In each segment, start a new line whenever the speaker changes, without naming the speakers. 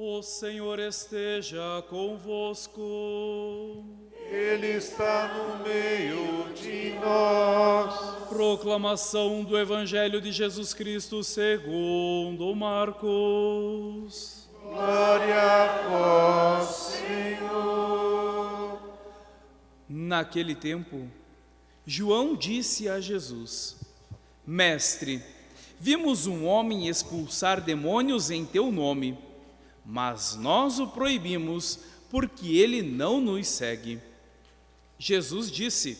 O Senhor esteja convosco.
Ele está no meio de nós.
Proclamação do Evangelho de Jesus Cristo segundo Marcos.
Glória a vós, Senhor.
Naquele tempo, João disse a Jesus: Mestre, vimos um homem expulsar demônios em teu nome, mas nós o proibimos porque ele não nos segue. Jesus disse: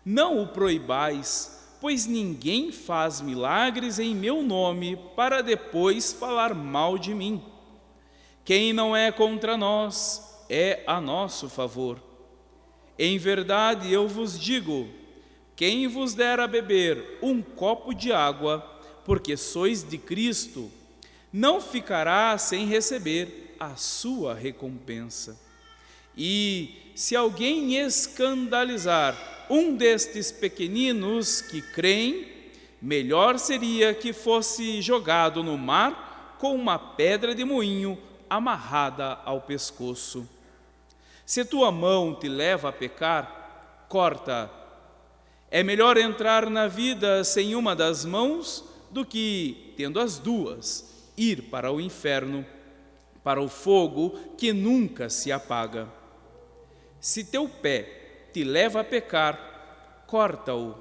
Não o proibais, pois ninguém faz milagres em meu nome para depois falar mal de mim. Quem não é contra nós é a nosso favor. Em verdade eu vos digo, quem vos der a beber um copo de água, porque sois de Cristo, não ficará sem receber a sua recompensa. E se alguém escandalizar um destes pequeninos que creem, melhor seria que fosse jogado no mar com uma pedra de moinho amarrada ao pescoço. Se tua mão te leva a pecar, corta. É melhor entrar na vida sem uma das mãos do que, tendo as duas, ir para o inferno, para o fogo que nunca se apaga. Se teu pé te leva a pecar, corta-o.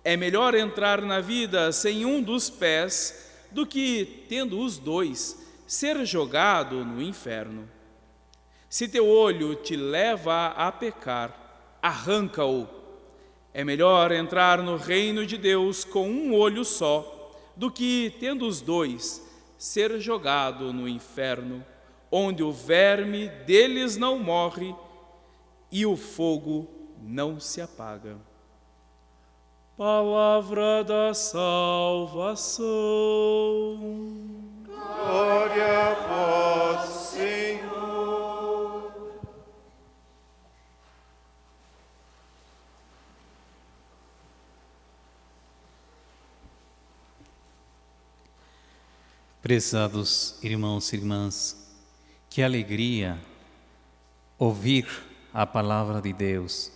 É melhor entrar na vida sem um dos pés do que, tendo os dois, ser jogado no inferno. Se teu olho te leva a pecar, arranca-o. É melhor entrar no reino de Deus com um olho só, do que, tendo os dois, ser jogado no inferno, onde o verme deles não morre e o fogo não se apaga. Palavra da salvação.
Glória a vós, Senhor.
Prezados irmãos e irmãs, que alegria ouvir a palavra de Deus.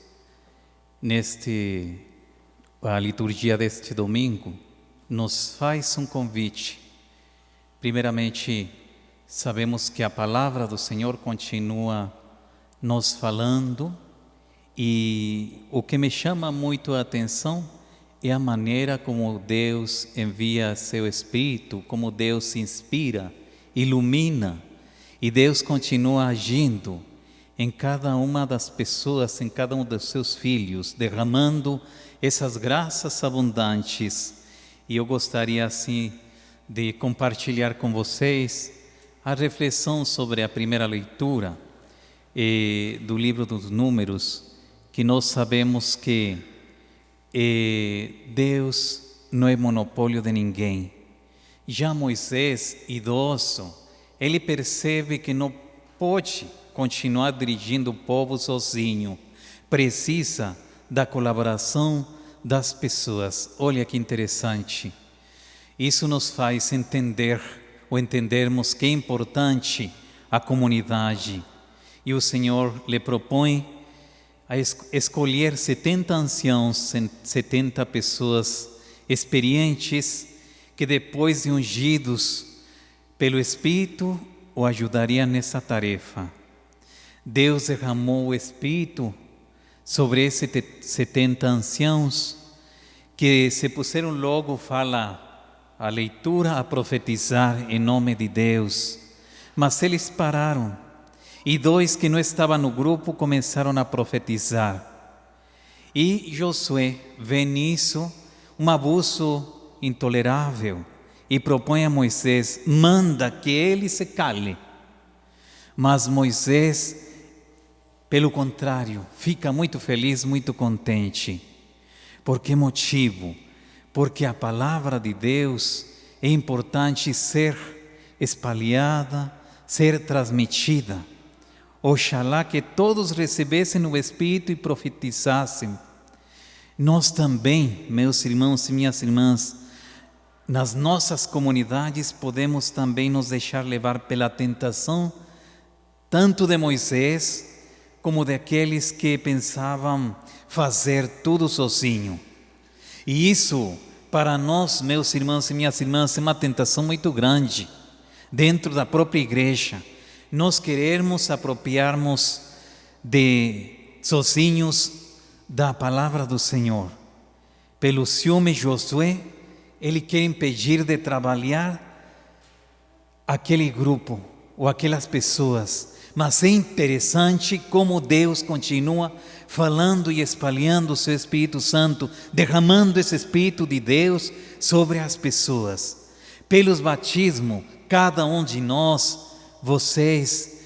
A liturgia deste domingo nos faz um convite. Primeiramente, sabemos que a palavra do Senhor continua nos falando, e o que me chama muito a atenção é a maneira como Deus envia seu Espírito, como Deus se inspira, ilumina, e Deus continua agindo em cada uma das pessoas, em cada um dos seus filhos, derramando essas graças abundantes. E eu gostaria assim de compartilhar com vocês a reflexão sobre a primeira leitura do livro dos Números, que nós sabemos que Deus não é monopólio de ninguém. Já Moisés, idoso, ele percebe que não pode continuar dirigindo o povo sozinho, precisa da colaboração das pessoas. Olha que interessante. Isso nos faz entendermos que é importante a comunidade. E o Senhor lhe propõe a escolher 70 anciãos, 70 pessoas experientes, que depois de ungidos pelo Espírito, o ajudariam nessa tarefa. Deus derramou o Espírito sobre esses 70 anciãos, que se puseram logo, fala a leitura, a profetizar em nome de Deus. Mas eles pararam, e 2 que não estavam no grupo começaram a profetizar. E Josué vê nisso um abuso intolerável e propõe a Moisés: manda que ele se cale. Mas Moisés, pelo contrário, fica muito feliz, muito contente. Por que motivo? Porque a palavra de Deus é importante ser espalhada, ser transmitida. Oxalá que todos recebessem o Espírito e profetizassem. Nós também, meus irmãos e minhas irmãs, nas nossas comunidades podemos também nos deixar levar pela tentação, tanto de Moisés como daqueles que pensavam fazer tudo sozinho. E isso, para nós, meus irmãos e minhas irmãs, é uma tentação muito grande. Dentro da própria igreja, nós queremos apropriarmos sozinhos da palavra do Senhor. Pelo ciúme, Josué, ele quer impedir de trabalhar aquele grupo ou aquelas pessoas. Mas é interessante como Deus continua falando e espalhando o seu Espírito Santo, derramando esse Espírito de Deus sobre as pessoas. Pelos batismos, cada um de nós, vocês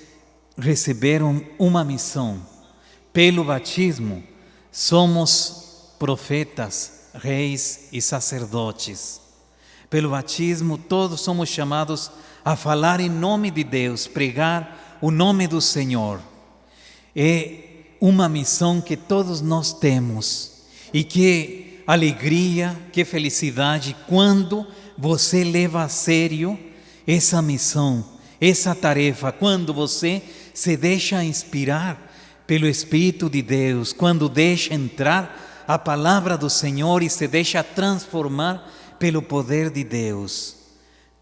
receberam uma missão. Pelo batismo, somos profetas, reis e sacerdotes. Pelo batismo, todos somos chamados a falar em nome de Deus, pregar o nome do Senhor. É uma missão que todos nós temos. E que alegria, que felicidade quando você leva a sério essa missão, essa tarefa, quando você se deixa inspirar pelo Espírito de Deus, quando deixa entrar a palavra do Senhor e se deixa transformar pelo poder de Deus.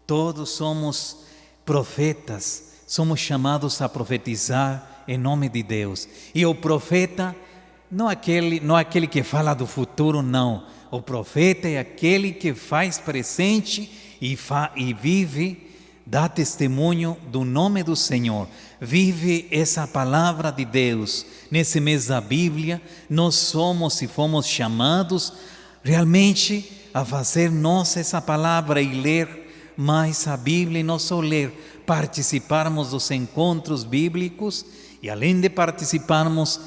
Todos somos profetas, somos chamados a profetizar em nome de Deus. E o profeta não aquele que fala do futuro, não. O profeta é aquele que faz presente e vive, dá testemunho do nome do Senhor. Vive essa palavra de Deus. Nesse mês da Bíblia, nós somos e fomos chamados realmente a fazer nós essa palavra e ler mais a Bíblia, e não só ler, participarmos dos encontros bíblicos e, além de participarmos,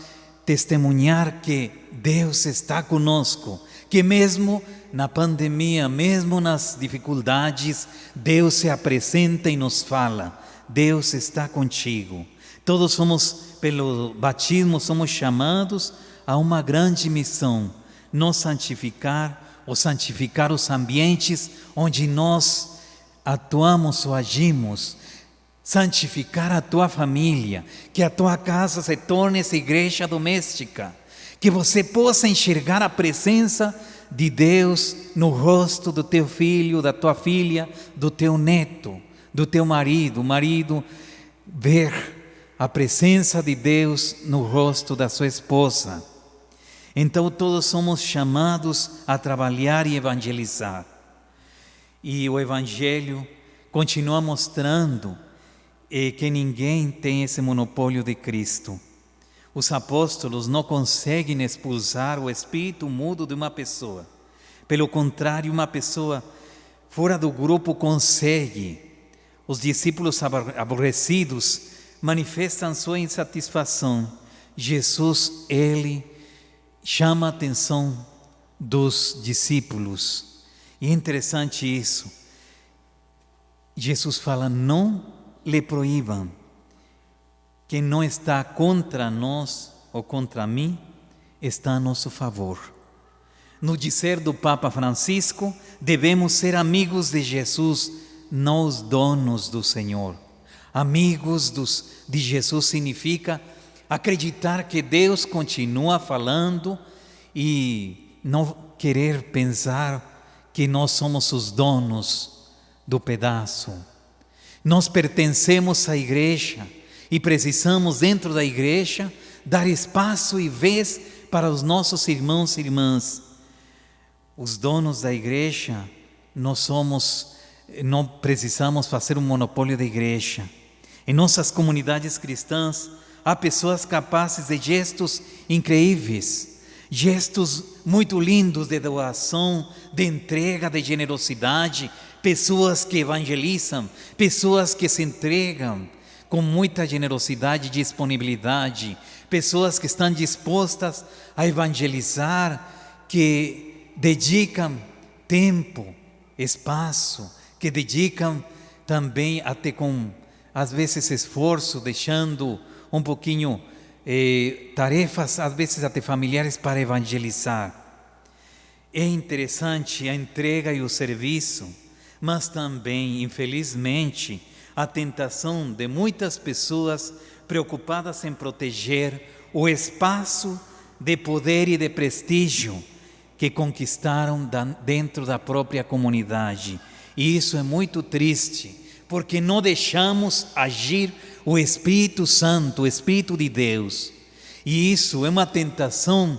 testemunhar que Deus está conosco, que mesmo na pandemia, mesmo nas dificuldades, Deus se apresenta e nos fala: Deus está contigo. Todos somos, pelo batismo, somos chamados a uma grande missão: nos santificar ou santificar os ambientes onde nós atuamos ou agimos. Santificar a tua família, que a tua casa se torne essa igreja doméstica, que você possa enxergar a presença de Deus no rosto do teu filho, da tua filha, do teu neto, do teu marido. O marido ver a presença de Deus no rosto da sua esposa. Então todos somos chamados a trabalhar e evangelizar. E o Evangelho continua mostrando que ninguém tem esse monopólio de Cristo. Os apóstolos não conseguem expulsar o espírito mudo de uma pessoa. Pelo contrário, uma pessoa fora do grupo consegue. Os discípulos aborrecidos manifestam sua insatisfação. Jesus, ele chama a atenção dos discípulos. E é interessante isso. Jesus fala: não lhe proíbam. Quem não está contra nós ou contra mim, está a nosso favor. No dizer do Papa Francisco, devemos ser amigos de Jesus, não os donos do Senhor. Amigos de Jesus significa acreditar que Deus continua falando e não querer pensar que nós somos os donos do pedaço. Nós pertencemos à igreja e precisamos, dentro da igreja, dar espaço e vez para os nossos irmãos e irmãs. Os donos da igreja, não precisamos fazer um monopólio da igreja. Em nossas comunidades cristãs, há pessoas capazes de gestos incríveis, gestos muito lindos de doação, de entrega, de generosidade, pessoas que evangelizam, pessoas que se entregam com muita generosidade e disponibilidade, pessoas que estão dispostas a evangelizar, que dedicam tempo, espaço, que dedicam também até com, às vezes, esforço, deixando um pouquinho tarefas, às vezes até familiares, para evangelizar. É interessante a entrega e o serviço, mas também, infelizmente, a tentação de muitas pessoas preocupadas em proteger o espaço de poder e de prestígio que conquistaram dentro da própria comunidade. E isso é muito triste, porque não deixamos agir o Espírito Santo, o Espírito de Deus. E isso é uma tentação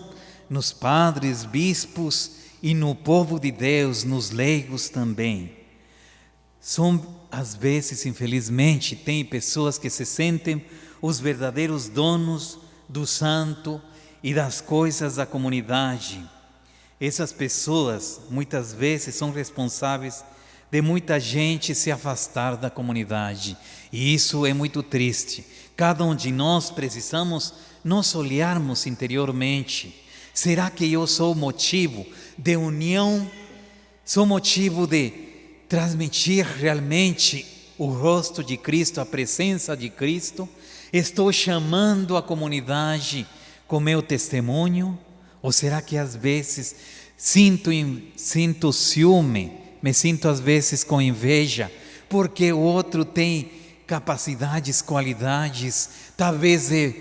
nos padres, bispos e no povo de Deus, nos leigos também. Às vezes, infelizmente, tem pessoas que se sentem os verdadeiros donos do santo e das coisas da comunidade. Essas pessoas, muitas vezes, são responsáveis de muita gente se afastar da comunidade. E isso é muito triste. Cada um de nós precisamos nos olharmos interiormente. Será que eu sou motivo de união? Sou motivo de transmitir realmente o rosto de Cristo, a presença de Cristo? Estou chamando a comunidade com meu testemunho? Ou será que às vezes sinto ciúme, me sinto às vezes com inveja, porque o outro tem capacidades, qualidades, talvez de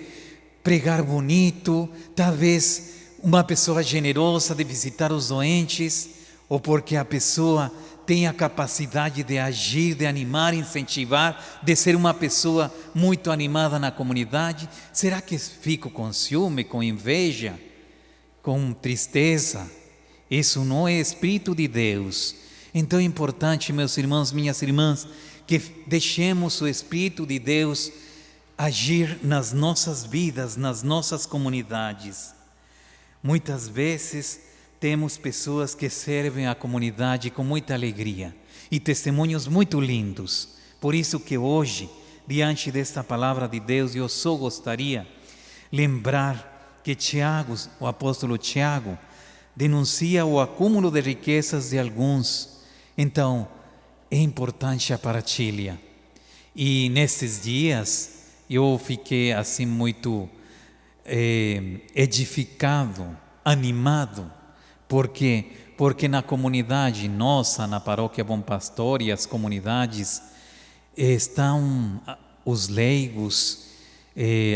pregar bonito, talvez uma pessoa generosa de visitar os doentes, ou porque a pessoa tem a capacidade de agir, de animar, incentivar, de ser uma pessoa muito animada na comunidade? Será que fico com ciúme, com inveja, com tristeza? Isso não é Espírito de Deus. Então é importante, meus irmãos, minhas irmãs, que deixemos o Espírito de Deus agir nas nossas vidas, nas nossas comunidades. Muitas vezes temos pessoas que servem a comunidade com muita alegria e testemunhos muito lindos. Por isso que hoje, diante desta palavra de Deus, eu só gostaria de lembrar que Tiago, o apóstolo Tiago, denuncia o acúmulo de riquezas de alguns. Então, é importante a partilha. E nesses dias, eu fiquei assim muito edificado, animado. Por quê? Porque na comunidade nossa, na paróquia Bom Pastor e as comunidades, estão os leigos,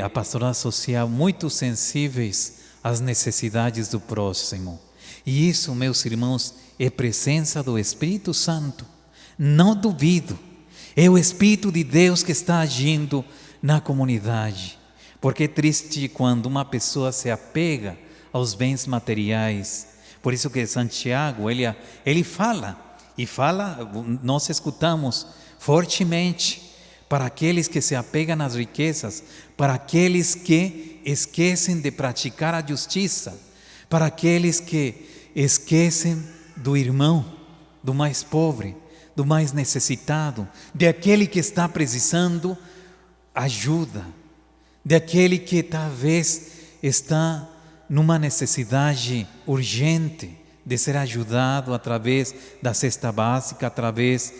a pastoral social muito sensíveis às necessidades do próximo. E isso, meus irmãos, é presença do Espírito Santo. Não duvido, é o Espírito de Deus que está agindo na comunidade. Porque é triste quando uma pessoa se apega aos bens materiais. Por isso que Santiago, ele fala, nós escutamos fortemente, para aqueles que se apegam às riquezas, para aqueles que esquecem de praticar a justiça, para aqueles que esquecem do irmão, do mais pobre, do mais necessitado, de aquele que está precisando ajuda, de aquele que talvez está numa necessidade urgente de ser ajudado através da cesta básica, através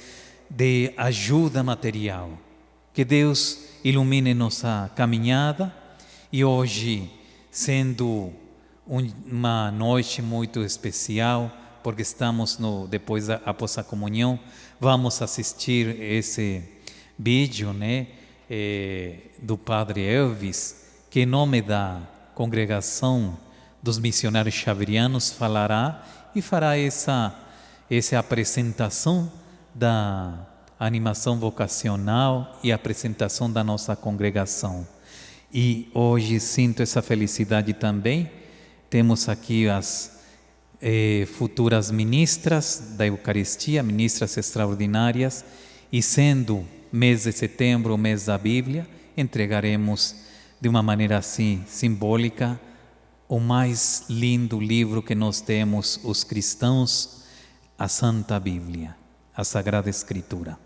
de ajuda material. Que Deus ilumine nossa caminhada e hoje, sendo uma noite muito especial, porque estamos após a comunhão, vamos assistir esse vídeo, do Padre Elvis, que em nome da congregação dos missionários xaverianos falará e fará essa apresentação da animação vocacional e apresentação da nossa congregação. E hoje sinto essa felicidade também. Temos aqui as futuras ministras da Eucaristia, ministras extraordinárias, e sendo mês de setembro, o mês da Bíblia, entregaremos de uma maneira assim simbólica o mais lindo livro que nós temos, os cristãos, a Santa Bíblia, a Sagrada Escritura.